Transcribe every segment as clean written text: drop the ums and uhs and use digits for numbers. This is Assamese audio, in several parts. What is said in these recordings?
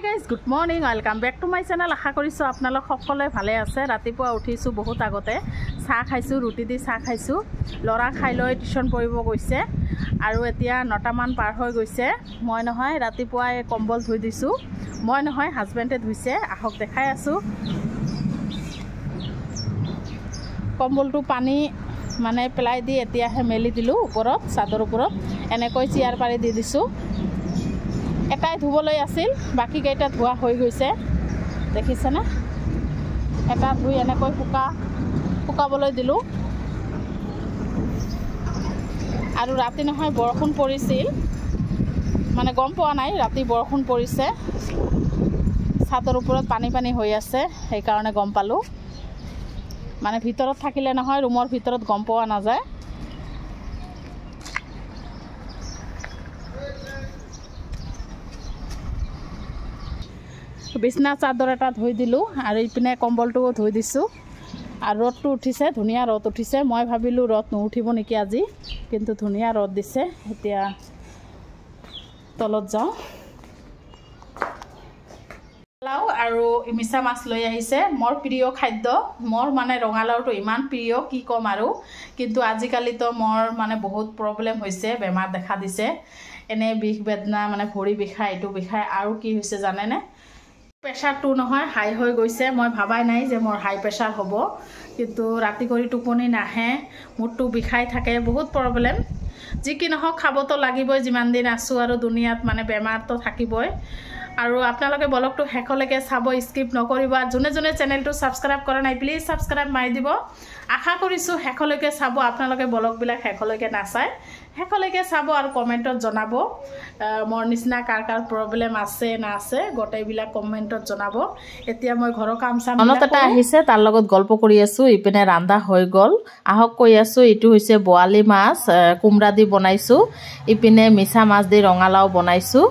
Guys good morning welcome back to my channel. আশা কৰিছোঁ আপোনালোক সকলোৱে ভালে আছে। ৰাতিপুৱা উঠিছোঁ বহুত আগতে, চাহ খাইছোঁ, ৰুটি দি চাহ খাইছোঁ। ল'ৰা খাই লৈ টিউশ্যন পঢ়িব গৈছে আৰু এতিয়া 9টামান পাৰ হৈ গৈছে। মই নহয় ৰাতিপুৱাই কম্বল ধুই দিছোঁ, মই নহয় হাজবেণ্ডে ধুইছে। আহক দেখাই আছোঁ। কম্বলটো পানী মানে পেলাই দি এতিয়াহে মেলি দিলোঁ ওপৰত, চাদৰ ওপৰত এনেকৈ চিয়াৰ পাৰি দি দিছোঁ। এটাই ধুবলৈ আছিল, বাকীকেইটা ধোৱা হৈ গৈছে, দেখিছেনে? এটা ধুই এনেকৈ শুকাবলৈ দিলোঁ। আৰু ৰাতি নহয় বৰষুণ পৰিছিল, মানে গম পোৱা নাই ৰাতি বৰষুণ পৰিছে। চাদৰ ওপৰত পানী পানী হৈ আছে, সেইকাৰণে গম পালোঁ। মানে ভিতৰত থাকিলে নহয় ৰুমৰ ভিতৰত গম পোৱা নাযায়। বিছনা চাদৰ এটা ধুই দিলোঁ আৰু ইপিনে কম্বলটোও ধুই দিছোঁ। আৰু ৰ'দটো উঠিছে, ধুনীয়া ৰ'দ উঠিছে। মই ভাবিলোঁ ৰ'দ নুঠিব নেকি আজি, কিন্তু ধুনীয়া ৰ'দ দিছে। এতিয়া তলত যাওঁ। ৰঙালাও আৰু মিছা মাছ লৈ আহিছে, মোৰ প্ৰিয় খাদ্য। মোৰ মানে ৰঙালাওটো ইমান প্ৰিয় কি ক'ম আৰু। কিন্তু আজিকালিতো মোৰ মানে বহুত প্ৰব্লেম হৈছে, বেমাৰ দেখা দিছে। এনে বিষ বেদনা মানে ভৰি বিষায়, এইটো বিষায়। আৰু কি হৈছে জানেনে? প্ৰেছাৰটো নহয় হাই হৈ গৈছে। মই ভাবাই নাই যে মোৰ হাই প্ৰেছাৰ হ'ব, কিন্তু ৰাতি কৰি টোপনি নাহে, মূৰটো বিষাই থাকে, বহুত প্ৰব্লেম। যি কি নহওক খাবতো লাগিবই, যিমান দিন আছোঁ আৰু দুনিয়াত মানে বেমাৰটো থাকিবই। আৰু আপোনালোকে ব্লগটো শেষলৈকে চাব, স্কিপ নকৰিব। যোনে যোনে চেনেলটো ছাবস্ক্ৰাইব কৰা নাই প্লিজ ছাবস্ক্ৰাইব মাৰি দিব। আশা কৰিছোঁ শেষলৈকে চাব। আপোনালোকে ব্লগবিলাক শেষলৈকে নাচায়, শেষলৈকে চাব আৰু কমেণ্টত জনাব মোৰ নিচিনা কাৰ কাৰ প্ৰব্লেম আছে না আছে, গোটেইবিলাক কমেণ্টত জনাব। এতিয়া মই ঘৰৰ কাম চাম মনত এটা আহিছে, তাৰ লগত গল্প কৰি আছোঁ। ইপিনে ৰান্ধা হৈ গ'ল, আহক কৈ আছোঁ। এইটো হৈছে বৰালি মাছ, কোমৰা দি বনাইছোঁ। ইপিনে মিছা মাছ দি ৰঙালাও বনাইছোঁ।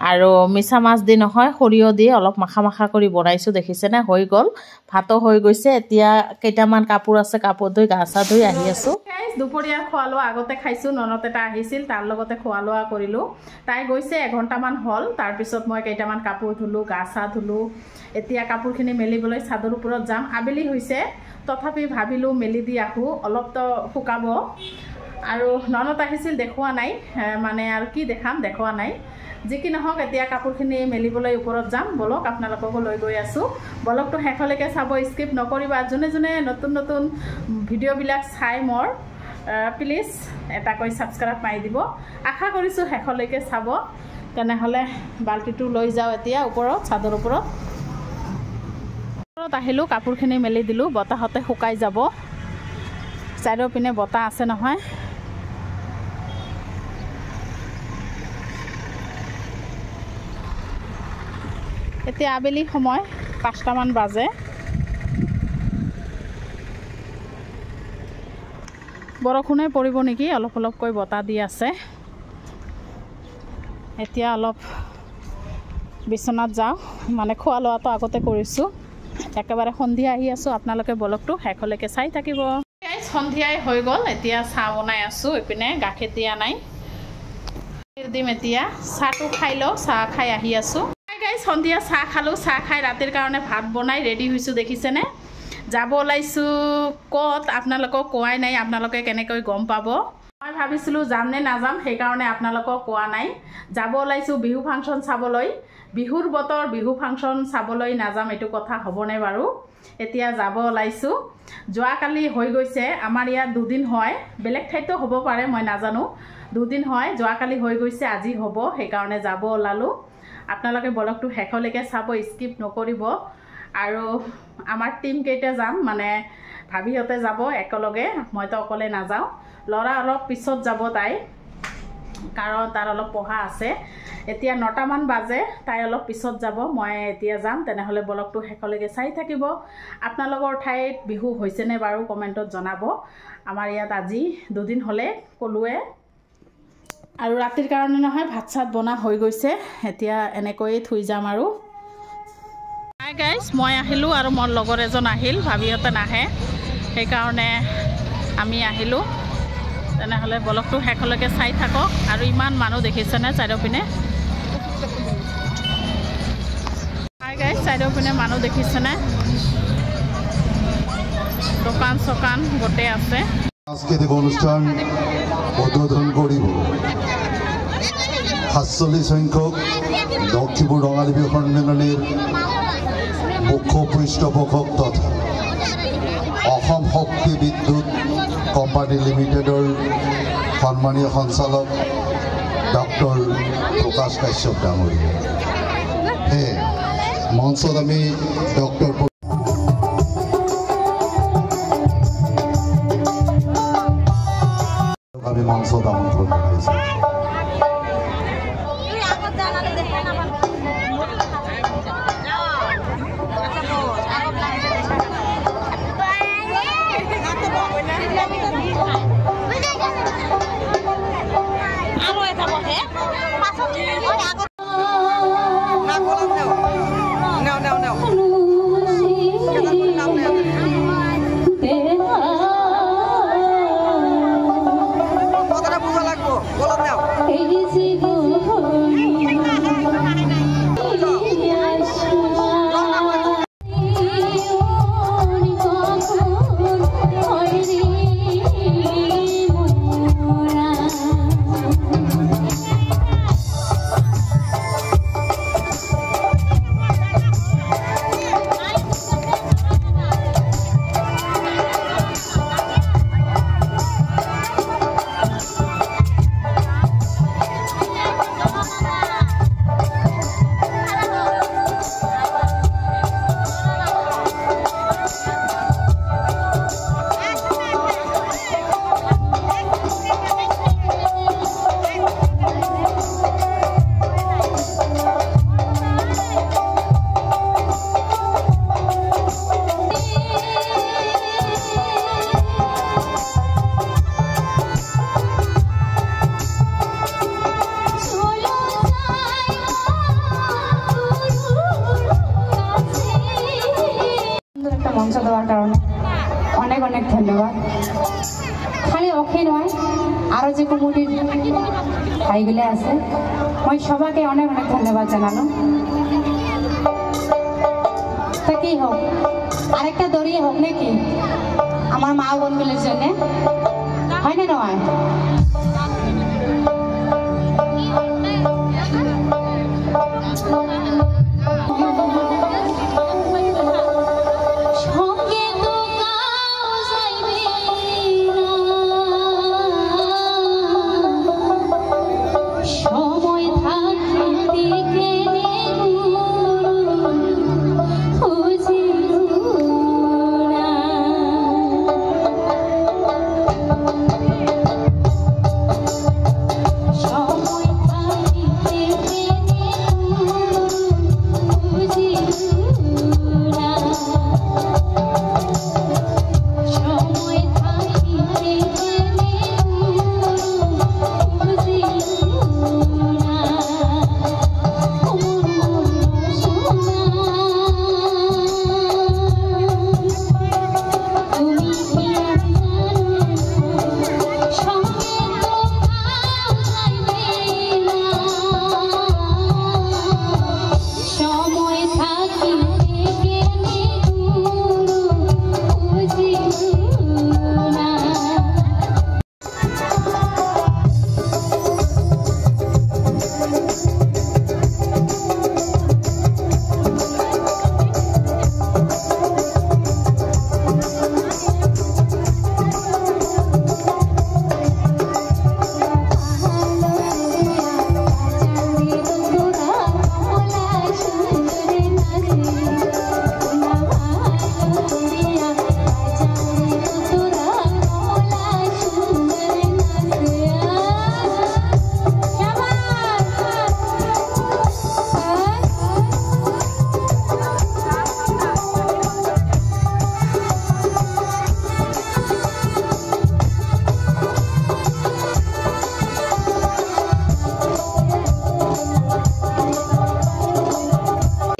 আৰু মিছা মাছ দি নহয় সৰিয়হ দি অলপ মাখা মাখা কৰি বনাইছোঁ, দেখিছেনে? হৈ গ'ল, ভাতো হৈ গৈছে। এতিয়া কেইটামান কাপোৰ আছে, কাপোৰ ধুই গা চা ধুই আহি আছোঁ। দুপৰীয়া খোৱা লোৱা আগতে খাইছোঁ। ননদ এটা আহিছিল, তাৰ লগতে খোৱা লোৱা কৰিলোঁ। তাই গৈছে 1 ঘণ্টামান হ'ল। তাৰপিছত মই কেইটামান কাপোৰ ধুলোঁ, গা চা ধুলোঁ। এতিয়া কাপোৰখিনি মেলিবলৈ চাদৰ ওপৰত যাম। আবেলি হৈছে, তথাপি ভাবিলোঁ মেলি দি আহোঁ, অলপতো শুকাব। আৰু ননদ আহিছিল, দেখুওৱা নাই, মানে আৰু কি দেখাম, দেখুওৱা নাই। যি কি নহওক এতিয়া কাপোৰখিনি মেলিবলৈ ওপৰত যাম। বলক আপোনালোককো লৈ গৈ আছোঁ। ব্লগটো শেষলৈকে চাব, স্কিপ নকৰিবা। যোনে যোনে নতুন নতুন ভিডিঅ'বিলাক চাই মোৰ প্লিজ এটাকৈ ছাবস্ক্ৰাইব মাৰি দিব। আশা কৰিছোঁ শেষলৈকে চাব। তেনেহ'লে বাল্টিটো লৈ যাওঁ এতিয়া ওপৰত, চাদৰ ওপৰত আহিলোঁ। কাপোৰখিনি মেলি দিলোঁ, বতাহতে শুকাই যাব। চাইডৰ পিনে বতাহ আছে নহয়। এতিয়া আবেলি সময়, 5টামান বাজে। বৰষুণে পৰিব নেকি, অলপ অলপকৈ বতাহ দি আছে। এতিয়া অলপ বিচনাত যাওঁ, মানে খোৱা লোৱাটো আগতে কৰিছোঁ। একেবাৰে সন্ধিয়া আহি আছোঁ। আপোনালোকে ব্লগটো শেষলৈকে চাই থাকিব। সন্ধিয়াই হৈ গ'ল, এতিয়া চাহ বনাই আছোঁ। এইপিনে গাখীৰ দিয়া নাই, দিম এতিয়া। চাহটো খাই লওঁ, চাহ খাই আহি আছোঁ। সন্ধিয়া চাহ খালোঁ, চাহ খাই ৰাতিৰ কাৰণে ভাত বনাই ৰেডি হৈছোঁ, দেখিছেনে? যাব ওলাইছোঁ ক'ত আপোনালোকক কোৱাই নাই, আপোনালোকে কেনেকৈ গম পাব? মই ভাবিছিলোঁ যাম নে নাযাম, সেইকাৰণে আপোনালোকক কোৱা নাই। যাব ওলাইছোঁ বিহু ফাংচন চাবলৈ। বিহুৰ বতৰ, বিহু ফাংচন চাবলৈ নাযাম এইটো কথা হ'বনে বাৰু? এতিয়া যাব ওলাইছোঁ। যোৱাকালি হৈ গৈছে, আমাৰ ইয়াত 2 দিন হয়, বেলেগ ঠাইতো হ'ব পাৰে, মই নাজানো। 2 দিন হয়, যোৱাকালি হৈ গৈছে, আজি হ'ব, সেইকাৰণে যাব ওলালোঁ। আপোনালোকে ব্লগটো শেষলৈকে চাব, স্কিপ নকৰিব। আৰু আমাৰ টিম কেইটা যাম, মানে ভাবিহঁতে যাব একেলগে, মইতো অকলে নাযাওঁ। ল'ৰা অলপ পিছত যাব, তাই কাৰণ তাৰ অলপ পঢ়া আছে। এতিয়া 9টামান বাজে, তাই অলপ পিছত যাব, মই এতিয়া যাম। তেনেহ'লে ব্লগটো শেষলৈকে চাই থাকিব। আপোনালোকৰ ঠাইত বিহু হৈছেনে বাৰু কমেণ্টত জনাব। আমাৰ ইয়াত আজি 2 দিন হ'লে ক'লোৱে। আৰু ৰাতিৰ কাৰণে নহয় ভাত চাত বনা হৈ গৈছে, এতিয়া এনেকৈয়ে থৈ যাম আৰু। হাই গাইজ, মই আহিলোঁ আৰু মোৰ লগৰ এজন আহিল, ভাবিহঁতে নাহে, সেইকাৰণে আমি আহিলোঁ। তেনেহ'লে ব্লগটো শেষলৈকে চাই থাকক। আৰু ইমান মানুহ দেখিছেনে চাইডৰ পিনে? সাইডৰ পিনে মানুহ দেখিছেনে দোকান সকান গোটে আছে সাংস্কৃতিক অনুষ্ঠান উদ্বোধন কৰিব ৪৭ সংখ্যক লক্ষীপুৰ ৰঙালী বিহু সন্মিলনীৰ মুখ্য পৃষ্ঠপোষক তথা অসম শক্তি বিদ্যুৎ কোম্পানী লিমিটেডৰ সন্মানীয় সঞ্চালক ডক্টৰ প্ৰকাশ কাশ্যপ ডাঙৰীয়া মঞ্চত আমি ডক্টৰ আমি মঞ্চত আমন্ত্রণ জানাইছি মঞ্চ দেওয়ার কারণে অনেক অনেক ধন্যবাদ খালি ওকে নয় আরও যে কমিটির ভাইগুলো আছে মই সবাইকে অনেক অনেক ধন্যবাদ জানালো তা কি হোক আরেকটা দড়িয়ে হোক নাকি আমার মা বোনগুলোর জন্য হয় না নয়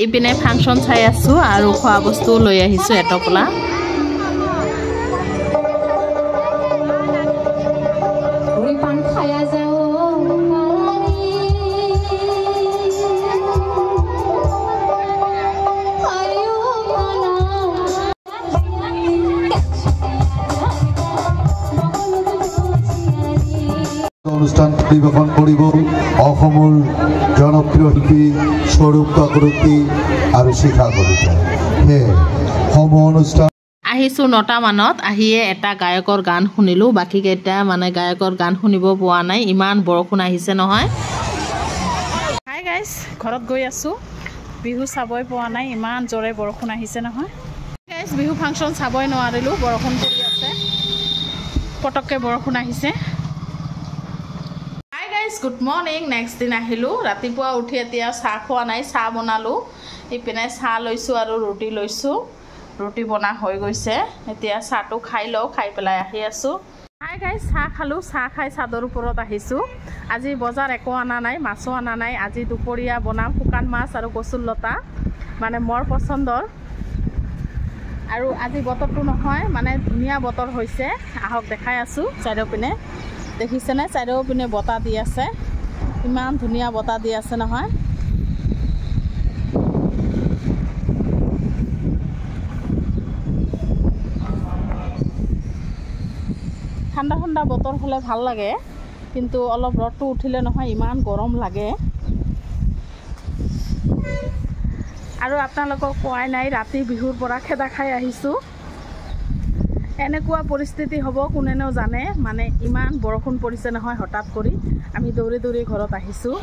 ইপিনে ফাংশন চাই আছো আৰু খোৱা বস্তু লৈ আহিছো এটপলা পৰিৱেশন কৰিব অসমৰ জনপ্ৰিয় শিল্পী স্বৰূপ কাকতি আৰু শিখা কলিতা। সেয়ে সমূহ অনুষ্ঠান আহিছোঁ 9টা মানত আহিয়ে এটা গায়কৰ গান শুনিলোঁ বাকীকেইটা মানে গায়কৰ গান শুনিব পোৱা নাই ইমান বৰষুণ আহিছে নহয়। হাই গাইজ ঘৰত গৈ আছোঁ বিহু চাবই পোৱা নাই ইমান জোৰে বৰষুণ আহিছে নহয়। গাইজ বিহু ফাংচন চাবই নোৱাৰিলোঁ বৰষুণ পৰি আছে পটককৈ বৰষুণ আহিছে। Hi guys good morning next দিন আহিলোঁ ৰাতিপুৱা উঠি এতিয়া চাহ খোৱা নাই চাহ বনালোঁ ইপিনে চাহ লৈছোঁ আৰু ৰুটি লৈছোঁ ৰুটি বনা হৈ গৈছে এতিয়া চাহটো খাই লওঁ খাই পেলাই আহি আছোঁ। হাই গাইজ চাহ খালোঁ চাহ খাই চাদৰ ওপৰত আহিছোঁ আজি বজাৰ একো অনা নাই মাছো অনা নাই আজি দুপৰীয়া বনাম শুকান মাছ আৰু কচুৰ লতা মানে মোৰ পচন্দৰ আৰু আজি বতৰটো নহয় মানে ধুনীয়া বতৰ হৈছে আহক দেখাই আছোঁ চাৰিওপিনে দেখিছেনে চাৰিওপিনে বতাহ দি আছে ইমান ধুনীয়া বতাহ দি আছে নহয়। ঠাণ্ডা ঠাণ্ডা বতৰ হ'লে ভাল লাগে কিন্তু অলপ ৰ'দটো উঠিলে নহয় ইমান গৰম লাগে। আৰু আপোনালোকক কোৱাই নাই ৰাতি বিহুৰ পৰা খেদা খাই আহিছোঁ এনেকুৱা পৰিস্থিতি হ'ব কোনেনো জানে মানে ইমান বৰষুণ পৰিছে নহয় হঠাৎ কৰি আমি দৌৰি দৌৰি ঘৰত আহিছোঁ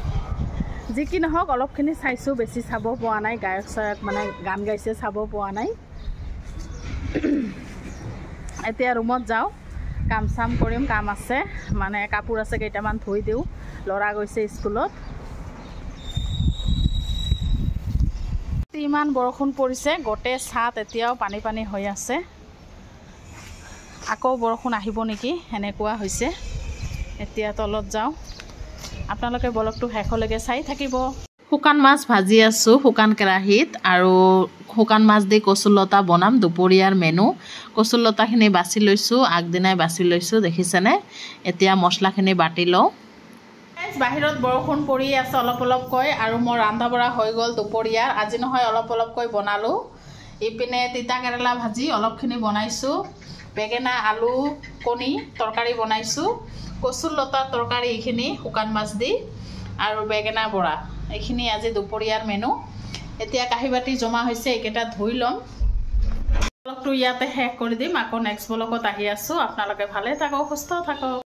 যি কি নহওক অলপখিনি চাইছোঁ বেছি চাব পোৱা নাই গায়ক চায়ক মানে গান গাইছে চাব পোৱা নাই। এতিয়া ৰুমত যাওঁ কাম চাম কৰিম কাম আছে মানে কাপোৰ আছে কেইটামান ধুই দিওঁ ল'ৰা গৈছে স্কুলত। ইমান বৰষুণ পৰিছে গোটেই ছাদ এতিয়াও পানী পানী হৈ আছে আকৌ বৰষুণ আহিব নেকি এনেকুৱা হৈছে। এতিয়া তলত যাওঁ আপোনালোকে ব্লগটো শেষলৈকে চাই থাকিব। শুকান মাছ ভাজি আছোঁ শুকান কেৰাহীত আৰু শুকান মাছ দি কচুৰ লতা বনাম দুপৰীয়াৰ মেনু। কচুৰ লতাখিনি বাছি লৈছোঁ আগদিনাই বাছি লৈছোঁ দেখিছেনে। এতিয়া মছলাখিনি বাটি লওঁ। বাহিৰত বৰষুণ পৰি আছে অলপ অলপকৈ আৰু মোৰ ৰন্ধা বঢ়া হৈ গ'ল দুপৰীয়াৰ আজি নহয় অলপ অলপকৈ বনালোঁ। ইপিনে তিতা কেৰেলা ভাজি অলপখিনি বনাইছোঁ বেঙেনা আলু কণী তৰকাৰী বনাইছোঁ কচুৰ লতাৰ তৰকাৰী এইখিনি শুকান মাছ দি আৰু বেঙেনা বৰা এইখিনি আজি দুপৰীয়াৰ মেনু। এতিয়া কাঁহী বাতি জমা হৈছে এইকেইটা ধুই ল'ম ব্লগটো ইয়াতে শেষ কৰি দিম আকৌ নেক্সট ব্লগত আহি আছোঁ আপোনালোকে ভালে থাকক সুস্থ থাকক।